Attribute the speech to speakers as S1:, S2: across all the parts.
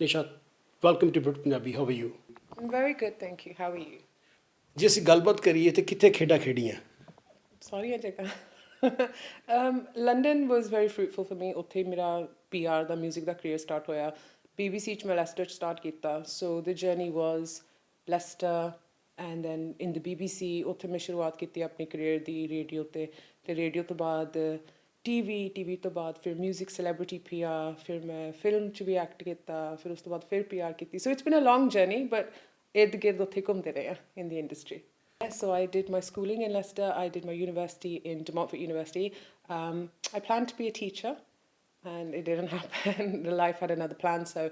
S1: Nisha, welcome to Brit Punjabi. How are you?
S2: I'm very good, thank you. How are you?
S1: ਜੇ ਅਸੀਂ ਗੱਲਬਾਤ ਕਰੀਏ ਤੇ ਕਿੱਥੇ ਖੇਡਾਂ ਖੇਡੀਆਂ?
S2: Sorry, Ajaka. London was very fruitful for me. Utthe mera PR, the music, the career start hoya. BBC ch main Leicester ch start kita. So the journey was Leicester, and then in the BBC, utthe main shuruaat kiti apni career di radio te. Te radio to baad TV to baad fir music celebrity PR, fir main film ch bhi act kita, fir us to baad fir PR kiti. So it's been a long journey, but ird gird utthe ghumde rahe in the industry. So I did my schooling in Leicester. I did my university in De Montfort University. I planned to be a teacher, and it didn't happen. The life had another plan. So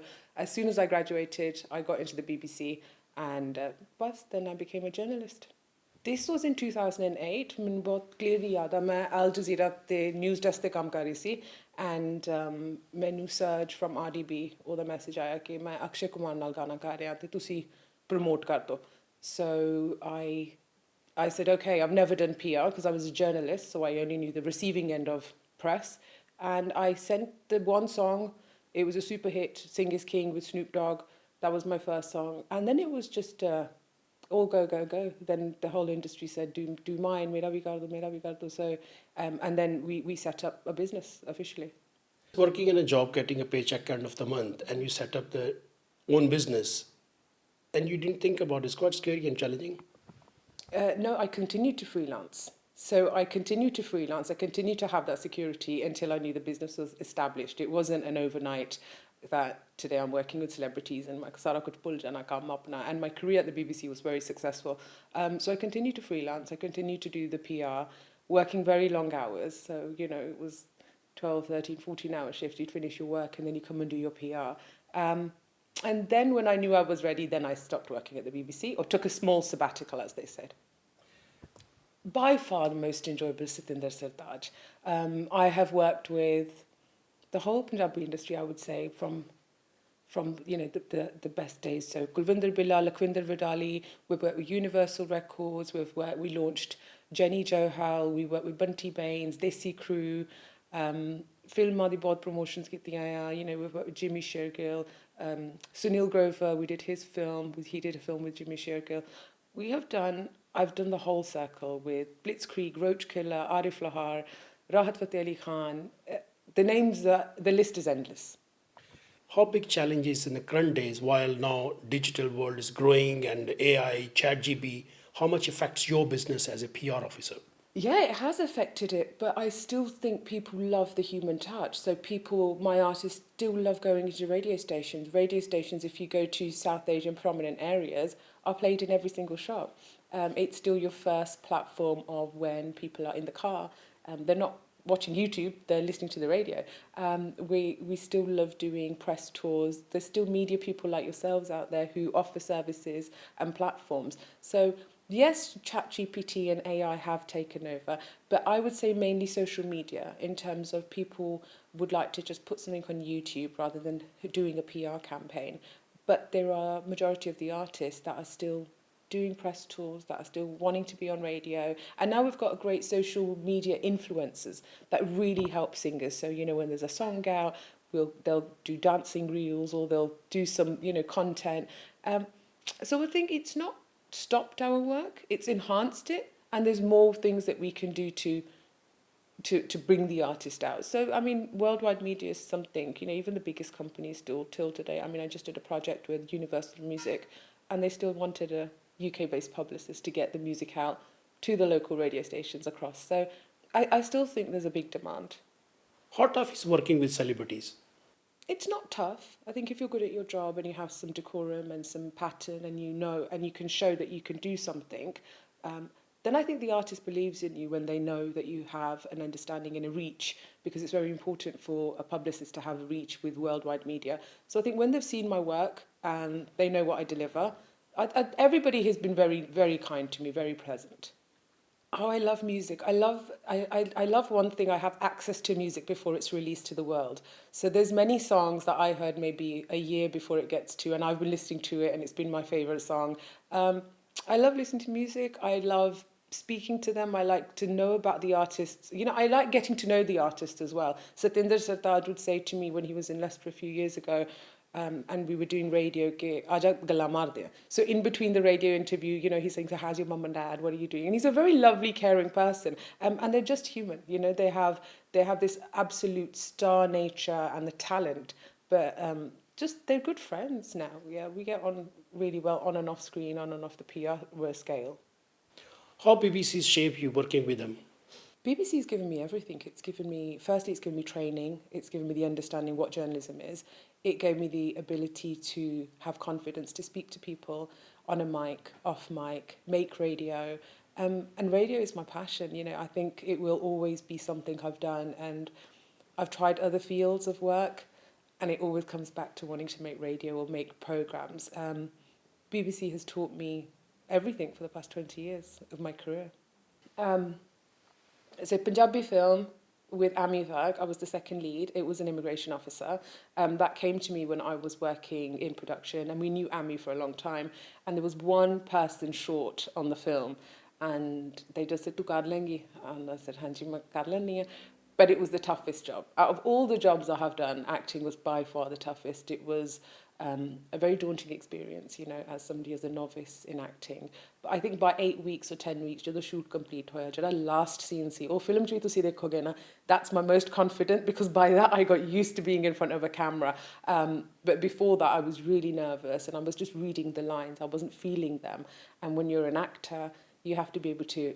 S2: as soon as I graduated, I got into the BBC, and then I became a journalist. This was in 2008. ਮੈਨੂੰ ਬਹੁਤ clearly ਯਾਦ ਆ ਮੈਂ Al Jazeera ਤੇ news desk ਤੇ ਕੰਮ ਕਰ ਰਹੀ ਸੀ, and ਮੈਨੂੰ surge from RDB ਉਹਦਾ ਮੈਸੇਜ ਆਇਆ ਕਿ ਮੈਂ ਅਕਸ਼ੇ ਕੁਮਾਰ ਨਾਲ ਗਾਣਾ ਗਾ ਰਿਹਾ ਤੇ ਤੁਸੀਂ promote ਕਰ ਦਿਓ. So I said, okay, I've never done PR because I was a journalist, so I only knew the receiving end of press. And I sent the one song. It was a super hit, Sing is King with Snoop Dogg. That was my first song. And then it was just all go, go, go. Then the whole industry said, do mine, mera bhi kar do, mera bhi kar do. So, and then we set up a business officially.
S1: Working in a job, getting a paycheck end of the month, and you set up the own business, and you didn't think about it. It's quite scary and challenging.
S2: No, I continued to freelance. So I continued to freelance. I continued to have that security until I knew the business was established. It wasn't an overnight that today I'm working with celebrities and my sara kuch pul jana kam apna. And my career at the BBC was very successful. So I continued to freelance. I continued to do the PR, working very long hours. So, you know, it was 12, 13, 14-hour shift. You'd finish your work and then you come and do your PR. And then when I knew I was ready, then I stopped working at the BBC, or took a small sabbatical, as they said. By far the most enjoyable is Satinder Sartaaj. I have worked with the whole Punjabi industry, I would say, from you know the best days. So Kulvinder Bilal, Lakwinder Vidali, we've worked with Universal Records, we launched Jenny Johal, we worked with Bunty Baines, Desi Crew, Filma di बहुत promotions कीतियां हैं, you know, we've worked with Jimmy Shergill, Sunil Grover, we did his film, he did a film with Jimmy Shergill. I've done the whole circle with Blitzkrieg, Roach Killer, Arif Lahar, Rahat Fateh Ali Khan. The list is endless.
S1: How big challenges in the current days, while now digital world is growing and AI, ChatGPT, how much affects your business as a PR officer?
S2: Yeah, it has affected it, but I still think people love the human touch. So my artists still love going into radio stations. Radio stations, if you go to South Asian prominent areas, are played in every single shop. It's still your first platform of when people are in the car. They're not watching YouTube, they're listening to the radio. We still love doing press tours. There's still media people like yourselves out there who offer services and platforms. So yes, ChatGPT and AI have taken over, but I would say mainly social media in terms of people would like to just put something on YouTube rather than doing a PR campaign. But there are majority of the artists that are still doing press tours, that are still wanting to be on radio. And now we've got great social media influencers that really help singers. So, you know, when there's a song out, they'll do dancing reels or they'll do some, you know, content. So I think it's not stopped our work, it's enhanced it, and there's more things that we can do to bring the artist out. So I mean, worldwide media is something, you know, even the biggest companies still till today. I mean, I just did a project with Universal Music and they still wanted a UK-based publicist to get the music out to the local radio stations across. So I still think there's a big demand.
S1: How tough is working with celebrities?
S2: It's not tough. I think if you're good at your job and you have some decorum and some pattern and you know and you can show that you can do something, then I think the artist believes in you when they know that you have an understanding and a reach, because it's very important for a publicist to have a reach with worldwide media. So I think when they've seen my work and they know what I deliver, everybody has been very, very kind to me, very present. Oh, I love music. I love one thing. I have access to music before it's released to the world. So there's many songs that I heard maybe a year before it gets to, and I've been listening to it, and it's been my favorite song. I love listening to music. I love speaking to them. I like to know about the artists. You know, I like getting to know the artist as well. Satinder Sartaaj would say to me when he was in Leicester a few years ago, and we were doing radio, ke, "Aaja gala maar de." So in between the radio interview, you know, he's saying, "So how's your mum and dad? What are you doing?" And he's a very lovely, caring person. And they're just human. You know, they have this absolute star nature and the talent, but just they're good friends now. Yeah, we get on really well on and off screen, on and off the PR scale.
S1: How BBC's shape you working with them?
S2: BBC's given me everything. Firstly, it's given me training. It's given me the understanding what journalism is. It gave me the ability to have confidence to speak to people on a mic, off mic, make radio. And radio is my passion. You know, I think it will always be something I've done. And I've tried other fields of work, and it always comes back to wanting to make radio or make programs. BBC has taught me everything for the past 20 years of my career. It's a Punjabi film with Ami Varg. I was the second lead. It was an immigration officer. That came to me when I was working in production, and we knew Ami for a long time. And there was one person short on the film, and they just said, "Tu kar lengi?" And I said, "Hanji, main kar lenni hai." But it was the toughest job. Out of all the jobs I have done, acting was by far the toughest. It was a very daunting experience, you know, as somebody as a novice in acting. But I think by 8 weeks or 10 weeks, ਜਦੋਂ shoot complete ਹੋਇਆ, ਜਿਹੜਾ last scene ਸੀ, ਉਹ film 'ਚ ਵੀ ਤੁਸੀਂ ਦੇਖੋਗੇ ਨਾ, that's my most confident, because by that I got used to being in front of a camera. But before that, I was really nervous, and I was just reading the lines. I wasn't feeling them. And when you're an actor, you have to be able to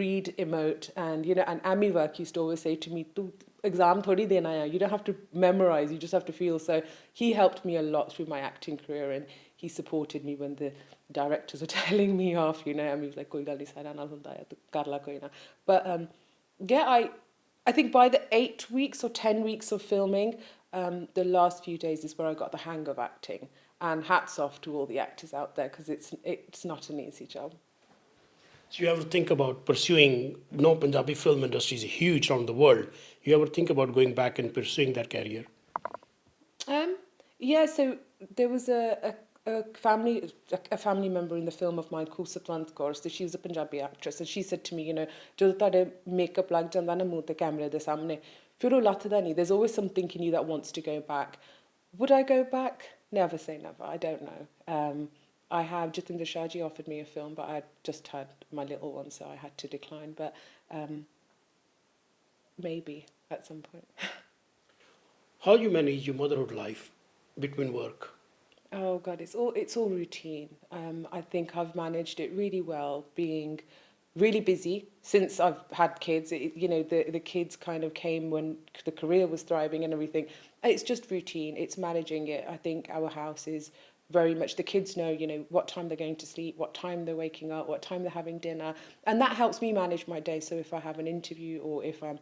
S2: read, emote, and you know, and Ami Work used to always say to me, "Tu exam thodi dena hai, you don't have to memorize, you just have to feel." So he helped me a lot through my acting career, and he supported me when the directors were telling me off, you know, and he was like, "Koi gal nahi, sara naal hunda hai, tu kar la koi na." But yeah, I think by the 8 weeks or 10 weeks of filming, the last few days is where I got the hang of acting, and hats off to all the actors out there, because it's not an easy job.
S1: So you ever think about pursuing, no, Punjabi film industry is huge around the world. You ever think about going back and pursuing that career?
S2: Yeah, so there was a family member in the film of mine called Satwant Kaur. So she was a Punjabi actress, and she said to me, you know, ਜਦੋਂ ਤੁਹਾਡੇ makeup ਲੱਗ ਜਾਂਦਾ ਨਾ ਮੂੰਹ ਤੇ ਕੈਮਰੇ ਦੇ ਸਾਹਮਣੇ, ਫਿਰ ਉਹ ਲੱਥਦਾ ਨਹੀਂ. There's always something in you that wants to go back. Would I go back? Never say never. I don't know. I have Jatinder Shahji offered me a film, but I just had my little one, so I had to decline. But maybe at some point.
S1: How you manage your motherhood life between work?
S2: Oh God, it's all routine. I think I've managed it really well, being really busy since I've had kids. You know, the kids kind of came when the career was thriving and everything. It's just routine. It's managing it. I think our house is very much, the kids know, you know, what time they're going to sleep, what time they're waking up, what time they're having dinner, and that helps me manage my day. So if I have an interview, or if I'm,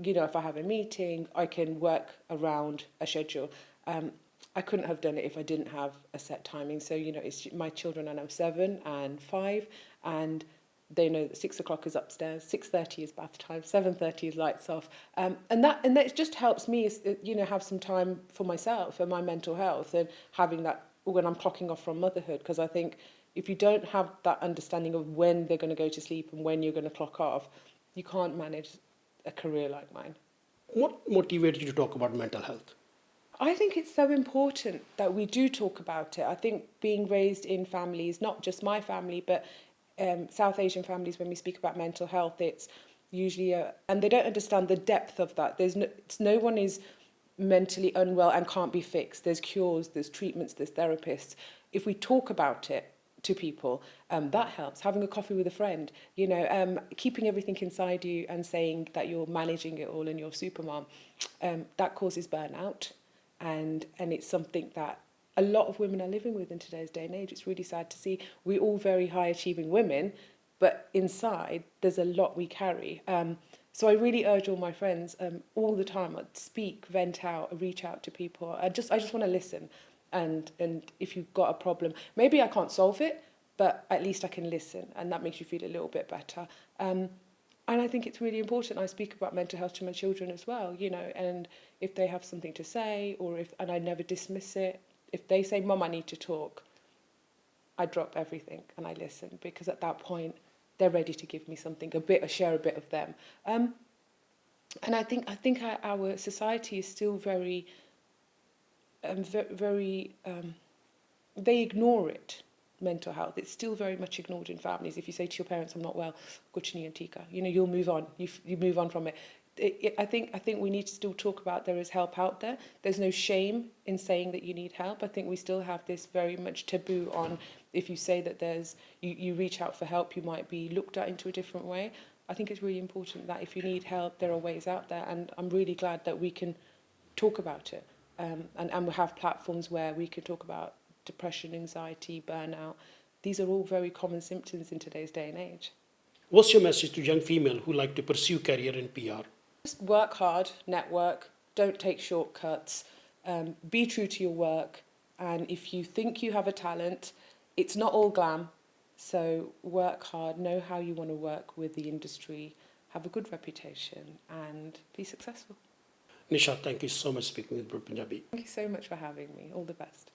S2: you know, if I have a meeting, I can work around a schedule. I couldn't have done it if I didn't have a set timing. So, you know, it's, my children are now 7 and 5, and they know that 6 o'clock is upstairs, 6:30 is bath time, 7:30 is lights off, and that just helps me, you know, have some time for myself and my mental health, and having that when I'm clocking off from motherhood. Because I think if you don't have that understanding of when they're going to go to sleep and when you're going to clock off, you can't manage a career like mine.
S1: What motivated you to talk about mental health?
S2: I think it's so important that we do talk about it. I think being raised in families, not just my family, but South Asian families, when we speak about mental health, it's usually and they don't understand the depth of that. No one is mentally unwell and can't be fixed. There's cures, there's treatments, there's therapists. If we talk about it to people, that helps. Having a coffee with a friend, you know, keeping everything inside you and saying that you're managing it all and you're supermom, that causes burnout. And it's something that a lot of women are living with in today's day and age. It's really sad to see. We're all very high achieving women, but inside there's a lot we carry. So I really urge all my friends all the time, I'd speak, vent out, reach out to people. I just want to listen. And if you've got a problem, maybe I can't solve it, but at least I can listen, and that makes you feel a little bit better. And I think it's really important. I speak about mental health to my children as well, you know, and if they have something to say, and I never dismiss it. If they say, "Mum, I need to talk," I drop everything and I listen, because at that point, they're ready to give me something, share a bit of them. And I think our society is still very, they ignore it. Mental health, it's still very much ignored in families. If you say to your parents, "I'm not well," kuch nahi hai, theek hai. You'll move on. You move on from it. I think we need to still talk about there is help out there. There's no shame in saying that you need help. I think we still have this very much taboo on if you say that you reach out for help, you might be looked at into a different way. I think it's really important that if you need help, there are ways out there, and I'm really glad that we can talk about it, and we have platforms where we can talk about depression, anxiety, burnout. These are all very common symptoms in today's day and age.
S1: What's your message to young female who like to pursue career in PR?
S2: Just work hard, network, don't take shortcuts, be true to your work, and if you think you have a talent, it's not all glam, so work hard, know how you want to work with the industry, have a good reputation, and be successful.
S1: Nisha, thank you so much for speaking with Broad Punjabi.
S2: Thank you so much for having me. All the best.